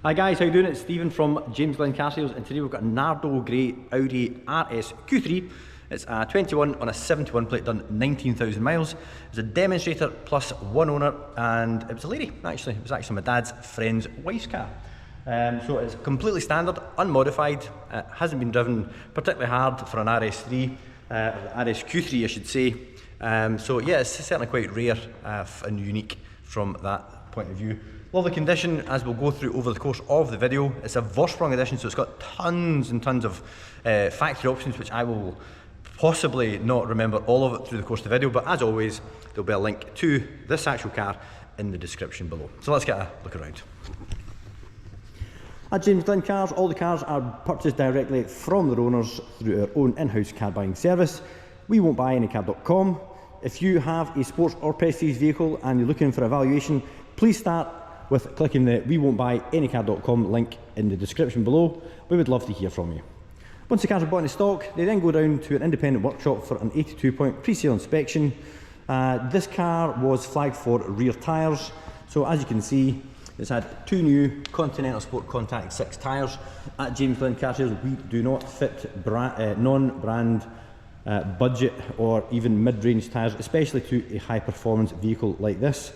Hi guys, how you doing? It's Stephen from Glen Car Sales, and today we've got a Nardo Grey Audi RSQ3. It's a 21 on a 71 plate, done 19,000 miles. It was a demonstrator plus one owner, and it was a lady actually. It was actually my dad's friend's wife's car. So it's completely standard, unmodified. It hasn't been driven particularly hard for an RS3, RSQ3 I should say. So yeah, it's certainly quite rare and unique from that point of view. Lovely condition, as we'll go through over the course of the video. It's a Vorsprung edition, so it's got tons and tons of factory options, which I will possibly not remember all of it through the course of the video, but as always, there'll be a link to this actual car in the description below. So let's get a look around. At James Glen Cars, all the cars are purchased directly from their owners through our own in-house car buying service. We won't buy anycar.com. If you have a sports or prestige vehicle and you're looking for a valuation, please start with clicking the we won't buy anycar.com link in the description below. We would love to hear from you. Once the cars are bought in stock, they then go down to an independent workshop for an 82-point pre-sale inspection. This car was flagged for rear tyres, so as you can see, it's had two new Continental Sport Contact 6 tyres. At James Glen Car Sales, we do not fit non-brand budget or even mid-range tyres, especially to a high-performance vehicle like this.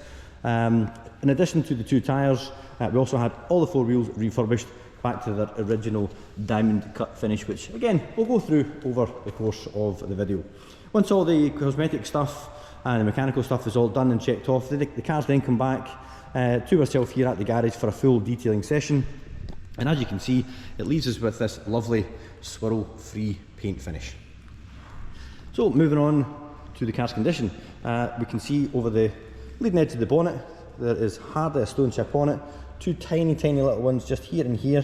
In addition to the two tyres, we also had all the four wheels refurbished back to their original diamond cut finish, which again we'll go through over the course of the video. Once all the cosmetic stuff and the mechanical stuff is all done and checked off, the cars then come back to ourselves here at the garage for a full detailing session. And as you can see, it leaves us with this lovely swirl-free paint finish. So moving on to the car's condition, we can see over the leading edge of the bonnet there is hardly a stone chip on it. Two tiny little ones just here and here,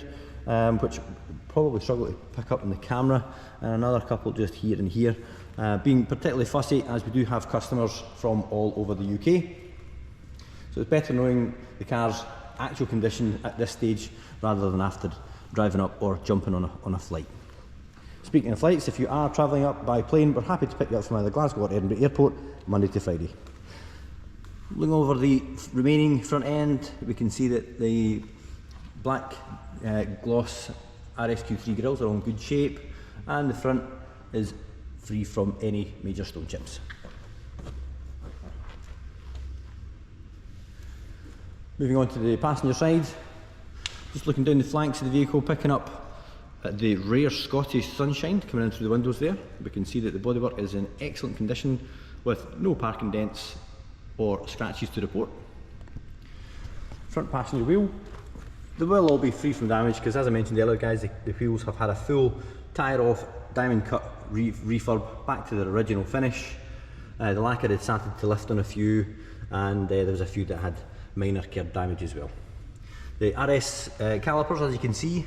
which probably struggle to pick up in the camera, and another couple just here and here. Being particularly fussy, as we do have customers from all over the UK. So it's better knowing the car's actual condition at this stage rather than after driving up or jumping on a flight. Speaking of flights, if you are travelling up by plane, we're happy to pick you up from either Glasgow or Edinburgh Airport, Monday to Friday. Looking over the remaining front end, we can see that the black gloss RSQ3 grills are all in good shape, and the front is free from any major stone chips. Moving on to the passenger side, just looking down the flanks of the vehicle, picking up the rare Scottish sunshine coming in through the windows there. We can see that the bodywork is in excellent condition with no parking dents or scratches to report. Front passenger wheel, they will all be free from damage because, as I mentioned earlier guys, the wheels have had a full tyre off, diamond cut refurb back to their original finish. The lacquer had started to lift on a few, and there was a few that had minor curb damage as well. The RS calipers, as you can see,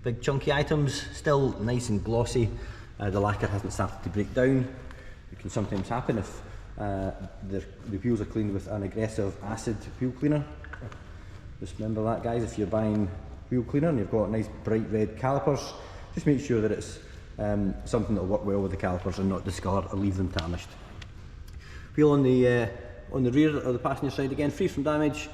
big chunky items, still nice and glossy. The lacquer hasn't started to break down. It can sometimes happen if the wheels are cleaned with an aggressive acid wheel cleaner. Just remember that guys, if you're buying wheel cleaner and you've got nice bright red calipers, just make sure that it's something that will work well with the calipers and not discolour or leave them tarnished. Wheel on the rear of the passenger side, again free from damage,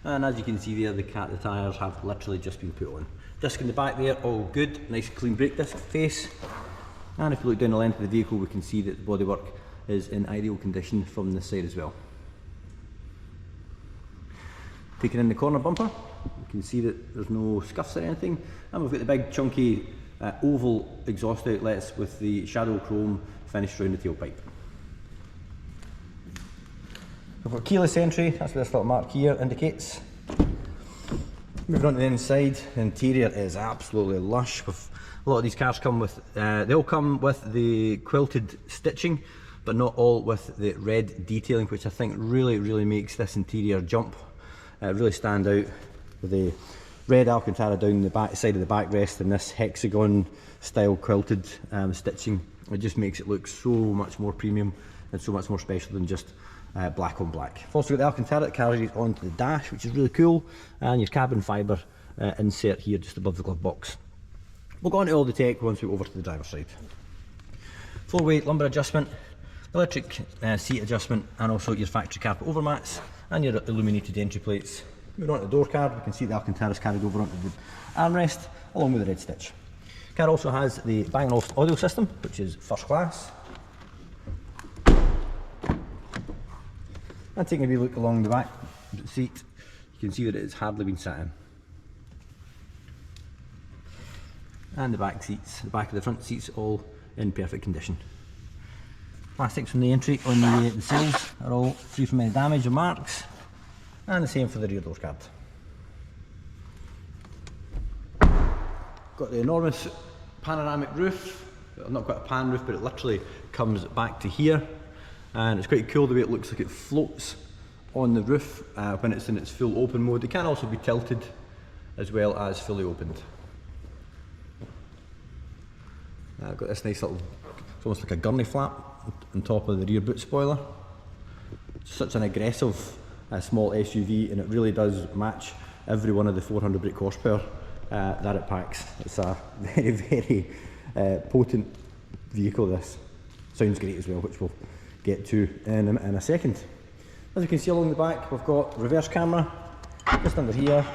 and as you can see there, the tyres have literally just been put on. Disc in the back there, all good, nice clean brake disc face. And if you look down the length of the vehicle, we can see that the bodywork is in ideal condition from this side as well. Taking in the corner bumper, you can see that there's no scuffs or anything, and we've got the big chunky oval exhaust outlets with the shadow chrome finished around the tailpipe. We've got keyless entry, that's what this little mark here indicates. Moving on to the inside, the interior is absolutely lush. With a lot of these cars come with, they all come with the quilted stitching, but not all with the red detailing, which I think really makes this interior jump, really stand out with the red Alcantara down the back side of the backrest and this hexagon style quilted stitching. It just makes it look so much more premium and so much more special than just black on black. We've also got the Alcantara that carries onto the dash, which is really cool, and your carbon fibre insert here just above the glove box. We'll go on to all the tech once we go over to the driver's side. 4-way lumbar adjustment, electric seat adjustment, and also your factory carpet overmats and your illuminated entry plates Moving on to the door card, we can see the Alcantara's carried over onto the armrest, along with the red stitch. The car also has the Bang & Olufsen audio system, which is first class. And taking a wee look along the back of the seat, you can see that it has hardly been sat in. And the back seats, the back of the front seats, all in perfect condition. Plastics from the entry on the sills are all free from any damage or marks, and the same for the rear door card. Got the enormous panoramic roof, well, not quite a pan roof, but it literally comes back to here, and it's quite cool the way it looks like it floats on the roof when it's in its full open mode. It can also be tilted as well as fully opened. I've got this nice little, it's almost like a gurney flap on top of the rear boot spoiler. It's such an aggressive small SUV, and it really does match every one of the 400 brake horsepower that it packs. It's a very, very potent vehicle, this. Sounds great as well, which we'll get to in a second. As you can see along the back, we've got reverse camera just under here.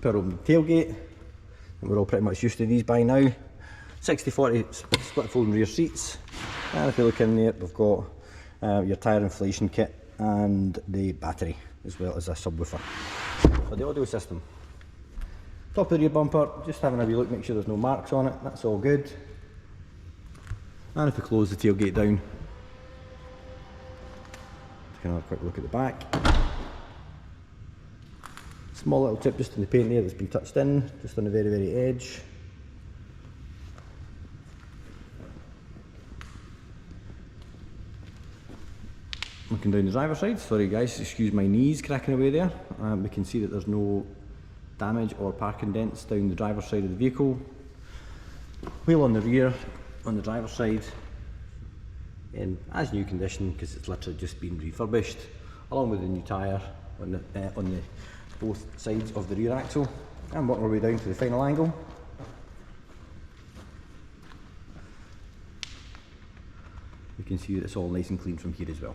Power open tailgate, and we're all pretty much used to these by now. 60/40 split folding rear seats, and if you look in there, we've got your tyre inflation kit and the battery, as well as a subwoofer. For the audio system, top of the rear bumper, just having a wee look, make sure there's no marks on it, that's all good. And if we close the tailgate down, take another quick look at the back. Small little tip just in the paint there that's been touched in, just on the very, very edge. Looking down the driver's side, sorry guys, excuse my knees cracking away there. We can see that there's no damage or parking dents down the driver's side of the vehicle. Wheel on the rear, on the driver's side, in as new condition because it's literally just been refurbished, along with the new tyre on the both sides of the rear axle. And working our way down to the final angle. You can see that it's all nice and clean from here as well.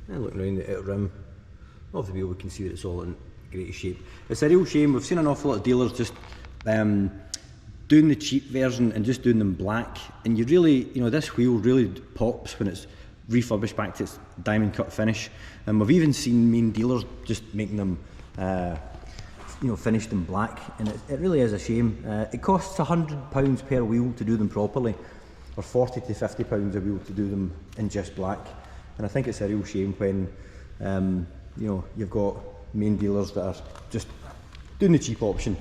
And looking around the outer rim of the wheel, we can see that it's all in great shape. It's a real shame, we've seen an awful lot of dealers just doing the cheap version and just doing them black, and you really, you know, this wheel really pops when it's refurbished back to its diamond cut finish. And we've even seen main dealers just making them you know, finished in black, and it really is a shame. It costs £100 per wheel to do them properly, or £40 to £50 a wheel to do them in just black. And I think it's a real shame when you know, you've got main dealers that are just doing the cheap option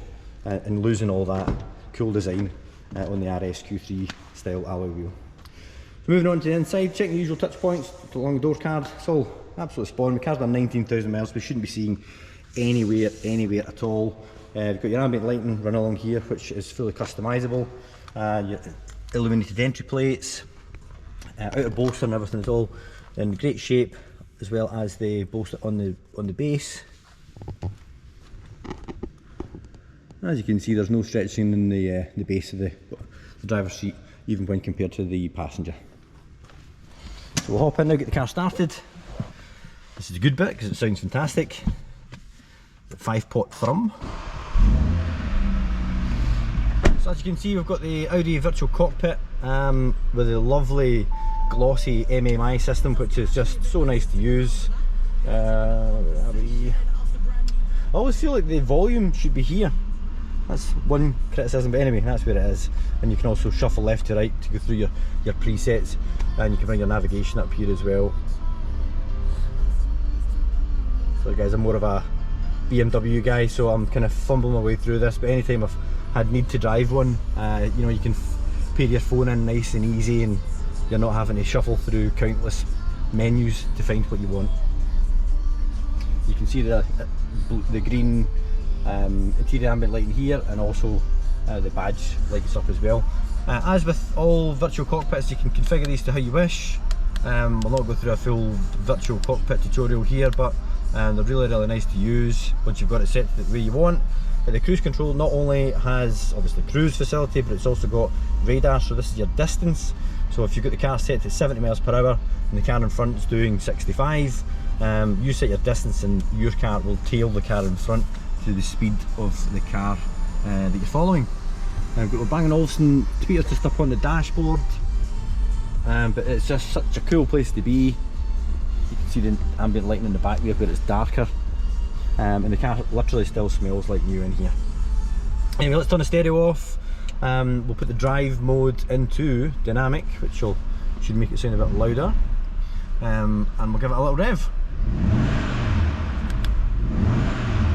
and losing all that cool design on the RSQ3 style alloy wheel. So moving on to the inside, checking the usual touch points along the door card. It's all absolutely spot on. The car's done 19,000 miles, we shouldn't be seeing anywhere at all. You've got your ambient lighting running along here, which is fully customisable. Your illuminated entry plates, outer bolster and everything is all in great shape, as well as the bolster on the base. As you can see, there's no stretching in the base of the driver's seat, even when compared to the passenger. So we'll hop in now, get the car started. This is a good bit because it sounds fantastic. The 5-pot thrum. So as you can see, we've got the Audi virtual cockpit with a lovely glossy MMI system, which is just so nice to use. I always feel like the volume should be here. That's one criticism, but anyway, that's where it is. And you can also shuffle left to right to go through your presets, and you can bring your navigation up here as well. So guys, I'm more of a BMW guy, so I'm kind of fumbling my way through this, but anytime I've had need to drive one, you know, you can pair your phone in nice and easy, and you're not having to shuffle through countless menus to find what you want. You can see the green interior ambient lighting here, and also the badge lights up as well. As with all virtual cockpits, you can configure these to how you wish. We'll not go through a full virtual cockpit tutorial here, but they're really nice to use once you've got it set the way you want. But the cruise control not only has obviously cruise facility, but it's also got radar, so this is your distance. So if you've got the car set to 70 miles per hour and the car in front is doing 65, you set your distance and your car will tail the car in front to the speed of the car that you're following. We've got Bang & Olufsen tweeter just up on the dashboard, but it's just such a cool place to be. You can see the ambient lighting in the back there, but it's darker, and the car literally still smells like new in here. Anyway, let's turn the stereo off. We'll put the drive mode into dynamic, which should make it sound a bit louder, and we'll give it a little rev.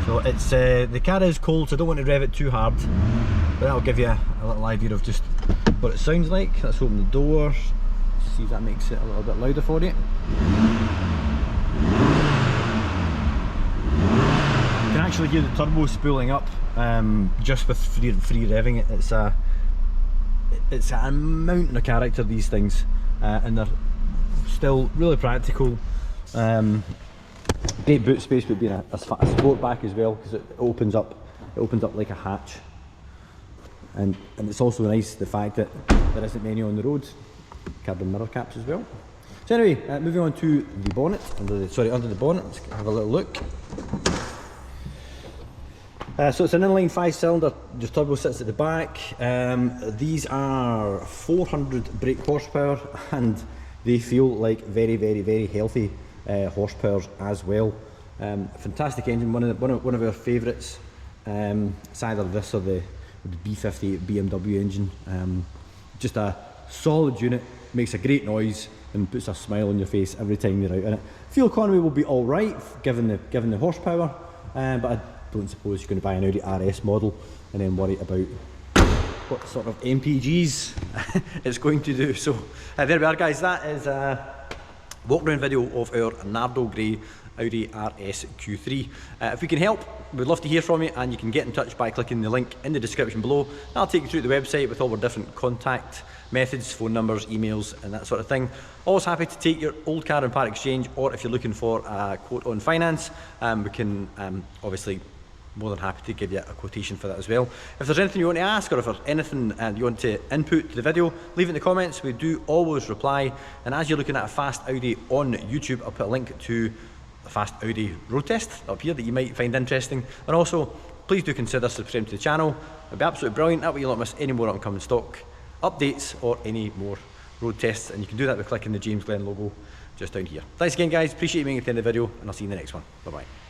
So it's the car is cold, so I don't want to rev it too hard, but that'll give you a little idea of just what it sounds like. Let's open the door, see if that makes it a little bit louder for you. You can actually hear the turbo spooling up just with free revving it. It's a mountain of character, these things, and they're still really practical. Great boot space would be a Sportback as well, because it opens up like a hatch, and it's also nice the fact that there isn't many on the road. Carbon mirror caps as well. So anyway, moving on to the bonnet, under the bonnet, let's have a little look. So it's an inline 5-cylinder, just turbo sits at the back. These are 400 brake horsepower, and they feel like very, very, very healthy horsepower as well. Fantastic engine, one of our favourites. It's either this or the B58 BMW engine. Just a solid unit, makes a great noise and puts a smile on your face every time you're out in it. Fuel economy will be all right given the horsepower, but I don't suppose you're going to buy an Audi RS model and then worry about what sort of MPGs it's going to do. So there we are, guys. That is a walk around video of our Nardo Grey Audi RSQ3. If we can help, we'd love to hear from you, and you can get in touch by clicking the link in the description below. That'll take you through the website with all our different contact methods, phone numbers, emails and that sort of thing. Always happy to take your old car in part exchange, or if you're looking for a quote on finance, we can obviously more than happy to give you a quotation for that as well. If there's anything you want to ask, or if there's anything you want to input to the video, leave it in the comments. We do always reply. And as you're looking at a fast Audi on YouTube, I'll put a link to a fast Audi road test up here that you might find interesting. And also, please do consider subscribing to the channel. It'd be absolutely brilliant. That way you'll not miss any more upcoming stock updates or any more road tests. And you can do that by clicking the James Glen logo just down here. Thanks again, guys. Appreciate you being at the end of the video, and I'll see you in the next one. Bye bye.